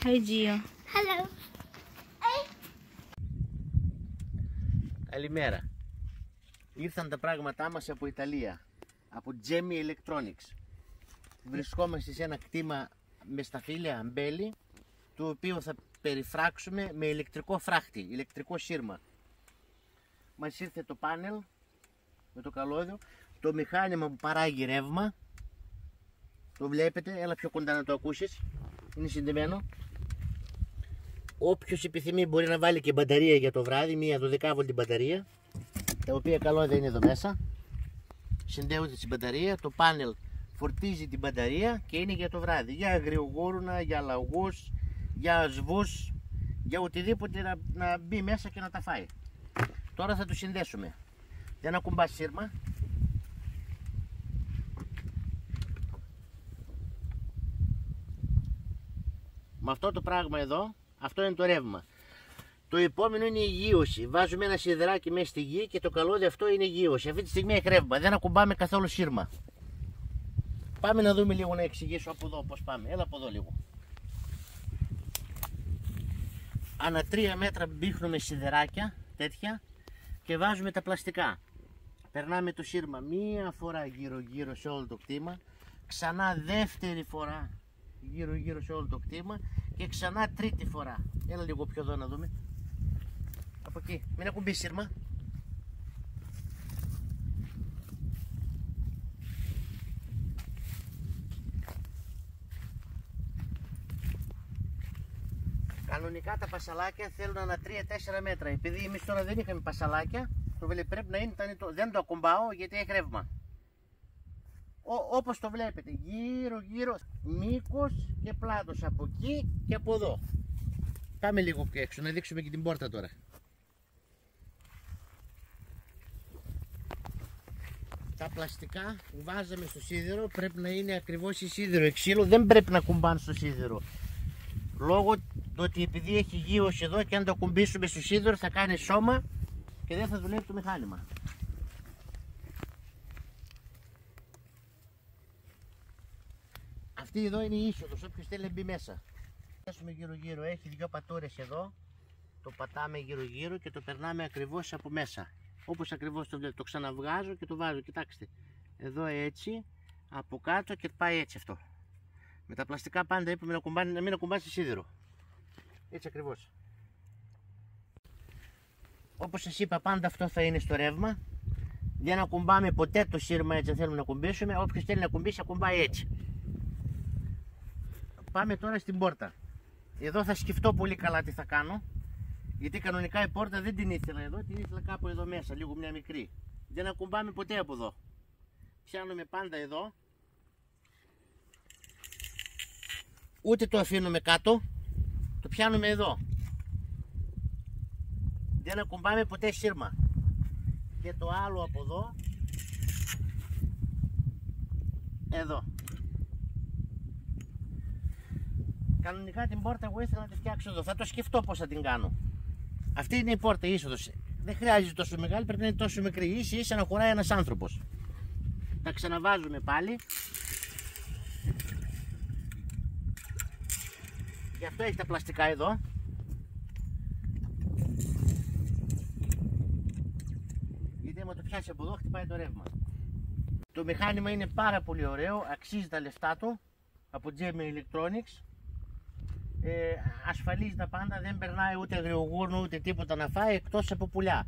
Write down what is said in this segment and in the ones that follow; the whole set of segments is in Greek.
Hi, Gio. Hello. Καλημέρα. Ήρθαν τα πράγματά μας από Ιταλία, από Gemmi Electronics. Βρισκόμαστε σε ένα κτήμα με σταφύλια αμπέλι, το οποίο θα περιφράξουμε με ηλεκτρικό φράχτη, ηλεκτρικό σύρμα. Μας ήρθε το πάνελ με το καλώδιο, το μηχάνημα που παράγει ρεύμα. Το βλέπετε, έλα πιο κοντά να το ακούσεις, είναι συνδεμένο. Όποιος επιθυμεί μπορεί να βάλει και μπαταρία για το βράδυ, μία 12V μπαταρία, τα οποία καλώδια είναι εδώ μέσα. Συνδέονται στην μπαταρία, το πάνελ φορτίζει την μπαταρία και είναι για το βράδυ. Για αγριογούρουνα, για λαγούς, για σβούς, για οτιδήποτε να μπει μέσα και να τα φάει. Τώρα θα το συνδέσουμε. Για να κουμπάς σύρμα. Με αυτό το πράγμα εδώ, αυτό είναι το ρεύμα. Το επόμενο είναι η γείωση. Βάζουμε ένα σιδεράκι μέσα στη γη και το καλώδιο αυτό είναι η γείωση. Αυτή τη στιγμή έχει ρεύμα, δεν ακουμπάμε καθόλου σύρμα. Πάμε να δούμε λίγο, να εξηγήσω από εδώ πώς πάμε. Έλα από εδώ λίγο. Ανά 3 μέτρα μπήχνουμε σιδεράκια τέτοια και βάζουμε τα πλαστικά. Περνάμε το σύρμα μία φορά γύρω-γύρω σε όλο το κτήμα, ξανά δεύτερη φορά γύρω-γύρω σε όλο το κτήμα και ξανά τρίτη φορά. Έλα λίγο πιο εδώ να δούμε. Από εκεί, μην ακουμπεί σύρμα. Κανονικά τα πασαλάκια θέλουν ανά 3-4 μέτρα. Επειδή εμείς τώρα δεν είχαμε πασαλάκια, το πρέπει να είναι, δεν το ακουμπάω γιατί έχει ρεύμα. Όπως το βλέπετε, γύρω-γύρω, μήκος και πλάτος από εκεί και από εδώ. Πάμε λίγο πιο έξω, να δείξουμε και την πόρτα τώρα. Τα πλαστικά που βάζαμε στο σίδερο πρέπει να είναι ακριβώς η σίδερο. Ξύλο δεν πρέπει να κουμπάνε στο σίδερο. Λόγω του ότι επειδή έχει γείωση εδώ και αν το ακουμπήσουμε στο σίδερο θα κάνει σώμα και δεν θα δουλεύει το μηχάνημα. Αυτή εδώ είναι η είσοδος, όποιος θέλει να μπει μέσα. Πέσουμε γύρω-γύρω, έχει 2 πατώρες εδώ. Το πατάμε γύρω-γύρω και το περνάμε ακριβώς από μέσα. Όπως ακριβώς το βλέπετε, το ξαναβγάζω και το βάζω. Κοιτάξτε, εδώ έτσι, από κάτω και πάει έτσι αυτό. Με τα πλαστικά πάντα είπαμε να μην ακουμπάσει σίδερο. Έτσι ακριβώς. Όπως σας είπα, πάντα αυτό θα είναι στο ρεύμα. Δεν ακουμπάμε ποτέ το σύρμα έτσι αν θέλουμε να ακουμπήσουμε. Όποιος θέλει να ακουμπήσει, ακουμπάει έτσι. Πάμε τώρα στην πόρτα. Εδώ θα σκεφτώ πολύ καλά τι θα κάνω. Γιατί κανονικά η πόρτα δεν την ήθελα εδώ, την ήθελα κάπου εδώ μέσα, λίγο μια μικρή. Δεν ακουμπάμε ποτέ από εδώ. Πιάνουμε πάντα εδώ. Ούτε το αφήνουμε κάτω, το πιάνουμε εδώ. Δεν ακουμπάμε ποτέ σύρμα. Και το άλλο από εδώ, εδώ. Κανονικά την πόρτα εγώ ήθελα να τη φτιάξω εδώ, θα το σκεφτώ πώς θα την κάνω. Αυτή είναι η πόρτα, η είσοδος. Δεν χρειάζεται τόσο μεγάλη, πρέπει να είναι τόσο μικρή. Ίσα να χωράει ένας άνθρωπος. Τα ξαναβάζουμε πάλι. Γι' αυτό έχει τα πλαστικά εδώ. Γιατί άμα το πιάσει από εδώ χτυπάει το ρεύμα. Το μηχάνημα είναι πάρα πολύ ωραίο, αξίζει τα λεφτά του, από Gemmi Electronics. Ασφαλίζει τα πάντα, δεν περνάει ούτε αγριογούρνο ούτε τίποτα να φάει εκτός από πουλιά.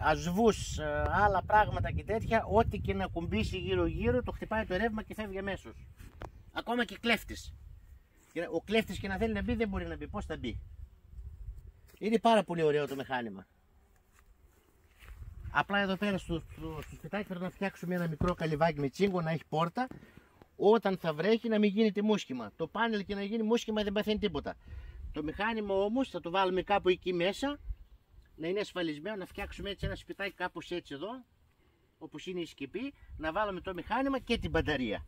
Ασβούς, άλλα πράγματα και τέτοια, ό,τι και να κουμπίσει γύρω-γύρω το χτυπάει το ρεύμα και φεύγει αμέσως. Ακόμα και κλέφτης. Ο κλέφτης και να θέλει να μπει δεν μπορεί να μπει. Πώς θα μπει? Είναι πάρα πολύ ωραίο το μηχάνημα. Απλά εδώ πέρα στο σπιτάκι πρέπει να φτιάξουμε ένα μικρό καλυβάκι με τσίγκο να έχει πόρτα. Όταν θα βρέχει να μην γίνεται μούσχημα. Το πάνελ και να γίνει μούσχημα δεν παθαίνει τίποτα. Το μηχάνημα όμως θα το βάλουμε κάπου εκεί μέσα, να είναι ασφαλισμένο, να φτιάξουμε έτσι ένα σπιτάκι κάπως έτσι εδώ, όπως είναι η σκεπή, να βάλουμε το μηχάνημα και την μπαταρία.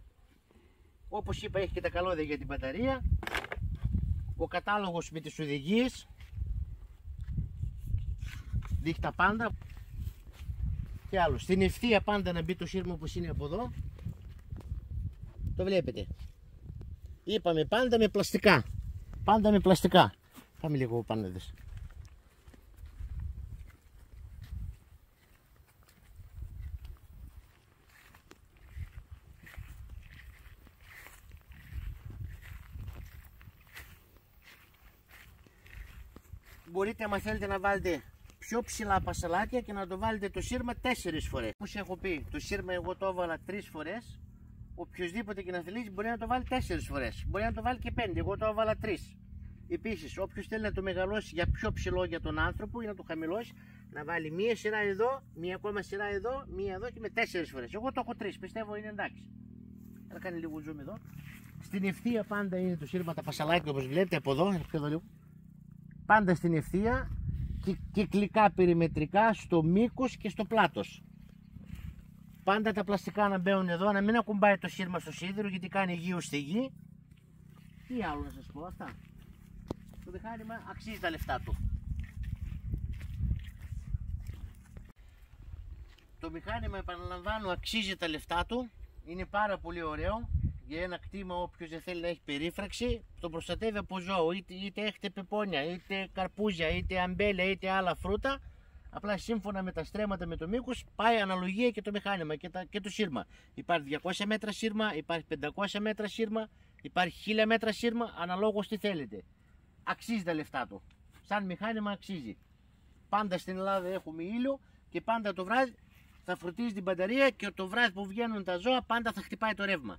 Όπως είπα, έχει και τα καλώδια για την μπαταρία, ο κατάλογος με τις οδηγίες, δείχνει τα πάντα και άλλο. Στην ευθεία πάντα να μπει το σύρμα όπως είναι από εδώ. Το βλέπετε. Είπαμε πάντα με πλαστικά. πάντα με πλαστικά. Πάμε λίγο πάνω εδώ. Μπορείτε, άμα θέλετε, να βάλετε πιο ψηλά πασαλάκια και να το βάλετε το σύρμα 4 φορές. Όπως έχω πει, το σύρμα εγώ το έβαλα 3 φορές. Οποιοςδήποτε και να θελήσει μπορεί να το βάλει 4 φορές. Μπορεί να το βάλει και 5. Εγώ το έβαλα 3. Επίσης, όποιος θέλει να το μεγαλώσει για πιο ψηλό για τον άνθρωπο ή να το χαμηλώσει, να βάλει μία σειρά εδώ, μία ακόμα σειρά εδώ, μία εδώ και με 4 φορές. Εγώ το έχω 3. Πιστεύω είναι εντάξει. Θα κάνει λίγο zoom εδώ. Στην ευθεία πάντα είναι το σύρμα τα πασαλάκια όπως βλέπετε από εδώ. Πάντα στην ευθεία, κυκλικά περιμετρικά στο μήκος και στο πλάτος. Πάντα τα πλαστικά να μπαίνουν εδώ, να μην ακουμπάει το σύρμα στο σίδερο γιατί κάνει γύρω στη γη. Τι άλλο να σας πω, αυτά. Το μηχάνημα αξίζει τα λεφτά του. Το μηχάνημα, επαναλαμβάνω, αξίζει τα λεφτά του. Είναι πάρα πολύ ωραίο. Για ένα κτήμα, όποιος δεν θέλει να έχει περίφραξη, το προστατεύει από ζώο. Είτε έχετε πεπόνια, είτε καρπούζια, είτε αμπέλια, είτε άλλα φρούτα. Απλά σύμφωνα με τα στρέμματα, με το μήκος, πάει αναλογία και το μηχάνημα και το σύρμα. Υπάρχει 200 μέτρα σύρμα, υπάρχει 500 μέτρα σύρμα, υπάρχει 1000 μέτρα σύρμα, αναλόγως τι θέλετε. Αξίζει τα λεφτά του. Σαν μηχάνημα αξίζει. Πάντα στην Ελλάδα έχουμε ήλιο και πάντα το βράδυ θα φροντίζει την μπαταρία και το βράδυ που βγαίνουν τα ζώα πάντα θα χτυπάει το ρεύμα.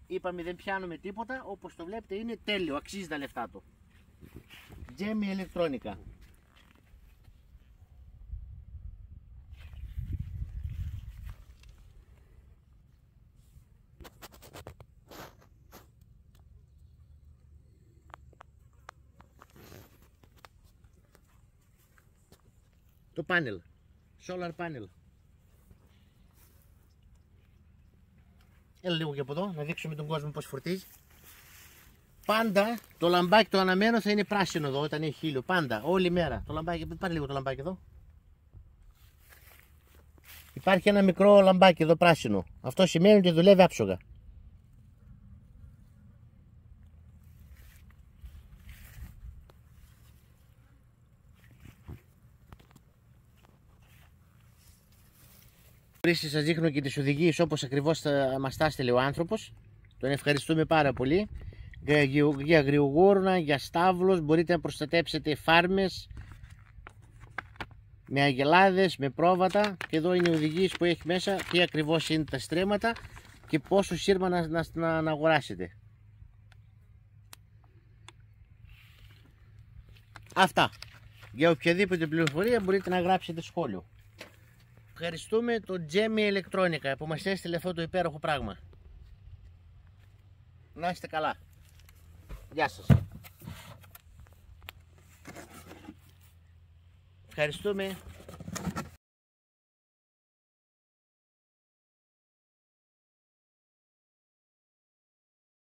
Είπαμε δεν πιάνουμε τίποτα, όπως το βλέπετε είναι τέλειο, αξίζει τα λεφτά του. Τζέμι ηλεκτρόνικα. Το πάνελ, solar panel. Έλα λίγο και από εδώ, να δείξουμε τον κόσμο πώς φορτίζει. Πάντα το λαμπάκι το αναμένο θα είναι πράσινο εδώ όταν έχει ήλιο. Πάντα, όλη μέρα. Το λαμπάκι, πάρε λίγο το λαμπάκι εδώ. Υπάρχει ένα μικρό λαμπάκι εδώ πράσινο. Αυτό σημαίνει ότι δουλεύει άψογα. Σας δείχνω και τις οδηγίες όπως ακριβώς μας τα έστειλε ο άνθρωπος. Τον ευχαριστούμε πάρα πολύ. Για αγριογόρνα, για στάβλος, μπορείτε να προστατέψετε φάρμες με αγελάδες, με πρόβατα. Και εδώ είναι οι οδηγίες που έχει μέσα, τι ακριβώς είναι τα στρέμματα και πόσο σύρμα να αγοράσετε. Αυτά. Για οποιαδήποτε πληροφορία μπορείτε να γράψετε σχόλιο. Ευχαριστούμε το Τζέμι ηλεκτρόνικα που μας έστειλε αυτό το υπέροχο πράγμα. Να είστε καλά. Γεια σας. Ευχαριστούμε.